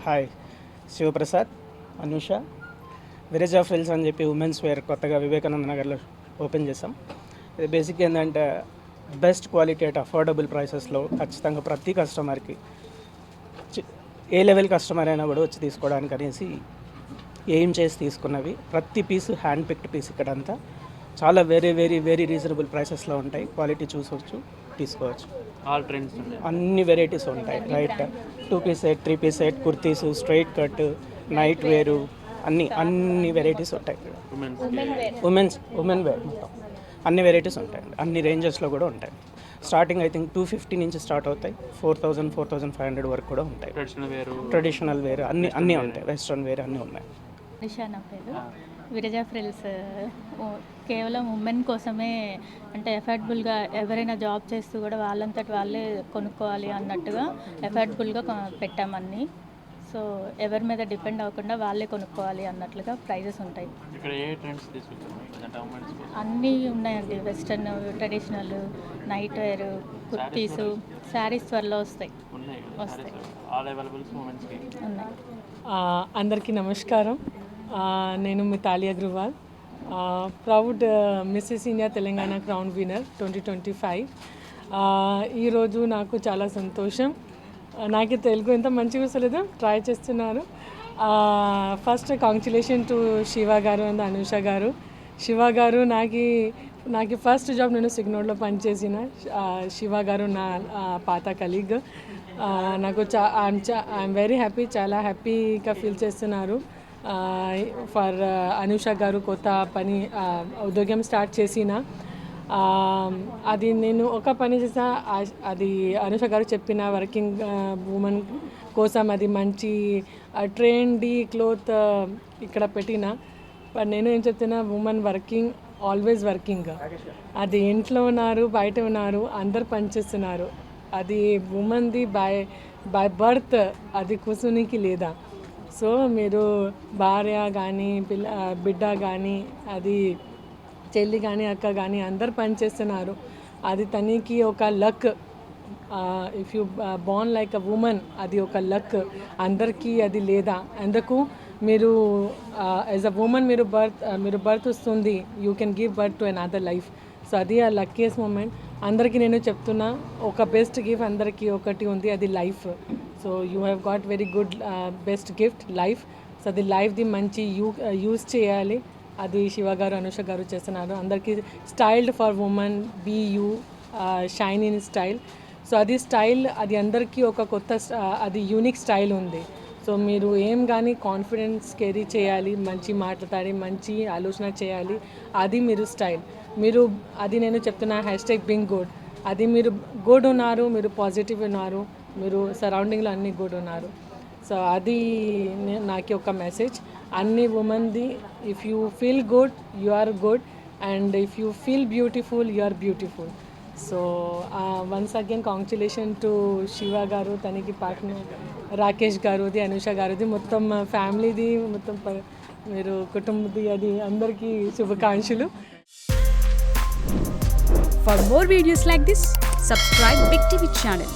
Hi, Shivaprasad, Anusha. విరేజ్ of hills అని చెప్పి ఉమెన్స్ వేర్ కొత్తగా వివేకానంద నగర్లో ఓపెన్ చేసాం. ఇది బేసిక్ ఏంటంటే బెస్ట్ క్వాలిటీ అట్ అఫోర్డబుల్ ప్రైసెస్లో ఖచ్చితంగా ప్రతి కస్టమర్కి ఏ లెవెల్ కస్టమర్ అయినా కూడా వచ్చి తీసుకోవడానికి అనేసి ఎయిమ్ చేసి తీసుకున్నవి. ప్రతి పీసు హ్యాండ్ పిక్డ్ పీస్ ఇక్కడంతా చాలా వెరీ వెరీ వెరీ రీజనబుల్ ప్రైసెస్లో ఉంటాయి. క్వాలిటీ చూసవచ్చు, తీసుకోవచ్చు. ఆల్ ట్రెండ్స్ అన్ని వెరైటీస్ ఉంటాయి. Right, 2 piece set, 3 piece set, kurtis, straight cut, night wear, అన్ని వెరైటీస్ ఉంటాయి. ఉమెన్ వేర్ మొత్తం అన్ని వెరైటీస్ ఉంటాయండి. అన్ని రేంజెస్లో కూడా ఉంటాయి. స్టార్టింగ్ ఐ థింక్ 250 నుంచి స్టార్ట్ అవుతాయి. 4000, 4500 వరకు కూడా ఉంటాయి. ట్రెడిషనల్ వేర్ అన్నీ ఉంటాయి. వెస్ట్రన్ వేర్ అన్నీ ఉన్నాయి. నిషా నా పేరు. విరేజ్ ఆఫ్ హిల్స్ కేవలం ఉమెన్ కోసమే, అంటే ఎఫర్డబుల్గా ఎవరైనా జాబ్ చేస్తూ కూడా వాళ్ళంతటి వాళ్ళే కొనుక్కోవాలి అన్నట్టుగా ఎఫర్డబుల్గా పెట్టామన్నీ. సో ఎవరి మీద డిపెండ్ అవ్వకుండా వాళ్ళే కొనుక్కోవాలి అన్నట్లుగా ప్రైజెస్ ఉంటాయి. అన్నీ ఉన్నాయండి. Western, traditional, night wear, kurtis, saris త్వరలో వస్తాయి. ఉన్నాయి. అందరికీ నమస్కారం. నేను Mitali Agarwal, proud Mrs India Telangana crown winner 2025. ఈరోజు నాకు చాలా సంతోషం. నాకు తెలుగు ఎంత మంచిగా వస్తలేదో ట్రై చేస్తున్నారు. First congratulation to Shiva garu and Anusha గారు. శివ గారు నాకు ఫస్ట్ జాబ్ నేను సిగ్నోడ్లో పనిచేసిన. శివ గారు నా పాత కలీగ్. నాకు ఐఎమ్ వెరీ హ్యాపీ, చాలా హ్యాపీగా ఫీల్ చేస్తున్నారు. ఫర్ అనుష గారు కొత్త పని ఉద్యోగం స్టార్ట్ చేసిన. అది నేను ఒక పని చేసా, అది అనుష గారు చెప్పిన వర్కింగ్ ఉమెన్ కోసం అది మంచి ట్రెండీ క్లోత్ ఇక్కడ పెట్టిన. బట్ నేను ఏం చెప్తున్నా, ఉమెన్ వర్కింగ్, ఆల్వేస్ వర్కింగ్. అది ఇంట్లో ఉన్నారు, బయట ఉన్నారు, అందరు పనిచేస్తున్నారు. అది ఉమెన్ది బై బర్త్, అది కూర్చునికి లేదా. సో మీరు భార్య కానీ బిడ్డ కానీ, అది చెల్లి కానీ అక్క కానీ అందరు పనిచేస్తున్నారు. అది తనకి ఒక luck. If you Born like a women, అది ఒక లక్. అందరికీ అది లేదా. అందుకు మీరు యాజ్ అ ఉమెన్ మీరు బర్త్ వస్తుంది, you can give birth to another life. So అది ఆ లక్కీయెస్ట్ మూమెంట్. అందరికీ నేను చెప్తున్నా, ఒక బెస్ట్ గిఫ్ట్ అందరికీ ఒకటి ఉంది, అది life. So you have got very good best gift, life. So అది లైఫ్ది మంచి యూజ్ చేయాలి. అది శివ గారు, అనుష గారు చేస్తున్నారు. అందరికీ styled for women, be you, shine in style. So అది స్టైల్, అది అందరికీ ఒక కొత్త, అది యూనిక్ స్టైల్ ఉంది. సో మీరు ఏం కానీ కాన్ఫిడెన్స్ క్యారీ చేయాలి, మంచి మాట్లాడాలి, మంచి ఆలోచన చేయాలి. అది మీరు స్టైల్. మీరు అది నేను చెప్తున్నా, #బీయింగ్ గుడ్. అది మీరు గుడ్ ఉన్నారు, మీరు పాజిటివ్ ఉన్నారు, మీరు సరౌండింగ్లో అన్నీ గుడ్ ఉన్నారు. సో అది నాకు ఒక మెసేజ్ అన్ని ఉమెన్ది. If you feel good, you are good. And if you feel beautiful, you are beautiful. So once again congratulation to Shiva garu, తనకి పార్ట్నర్ రాకేష్ గారుది, అనుష గారుది, మొత్తం ఫ్యామిలీది, మొత్తం మీరు కుటుంబది, అది అందరికీ శుభాకాంక్షలు. For more videos like this, subscribe Big TV channel.